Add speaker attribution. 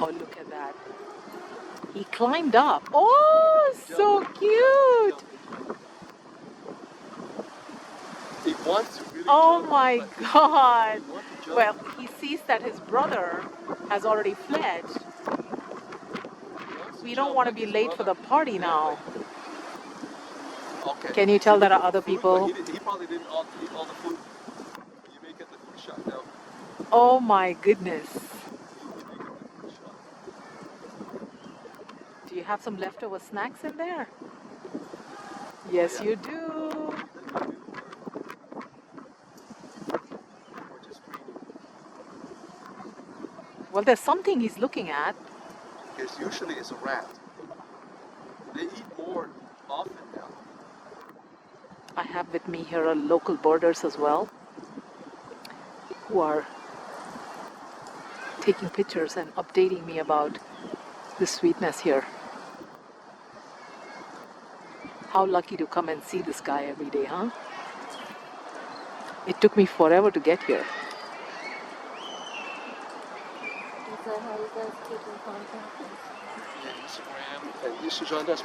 Speaker 1: Oh, look at that. He climbed up. Oh, so cute.
Speaker 2: He wants to really
Speaker 1: Oh
Speaker 2: jump,
Speaker 1: my
Speaker 2: but
Speaker 1: God.
Speaker 2: he wants to jump.
Speaker 1: Well, he sees that his brother has already fledged.
Speaker 2: He wants to
Speaker 1: We don't
Speaker 2: jump
Speaker 1: want to
Speaker 2: like
Speaker 1: be
Speaker 2: his
Speaker 1: late for the
Speaker 2: brother.
Speaker 1: party
Speaker 2: Yeah,
Speaker 1: now.
Speaker 2: okay.
Speaker 1: Can you
Speaker 2: He's
Speaker 1: tell that
Speaker 2: looking
Speaker 1: are
Speaker 2: for
Speaker 1: other
Speaker 2: food,
Speaker 1: people?
Speaker 2: but he probably didn't eat all the food. You may get the food shot now.
Speaker 1: Oh my goodness.
Speaker 2: You may get the food shot.
Speaker 1: Do you have some leftover snacks in there?
Speaker 2: Oh
Speaker 1: Yes,
Speaker 2: yeah.
Speaker 1: you do.
Speaker 2: Or just greedy.
Speaker 1: Well, there's something he's looking at.
Speaker 2: Because usually it's a rat. They eat more often now.
Speaker 1: I have with me here a local birders as well who are taking pictures and updating me about the sweetness here. How lucky to come and see this guy every day, huh? It took me forever to get here.
Speaker 3: Is that how you guys keep in contact?
Speaker 2: Yeah, Instagram. And you should join us.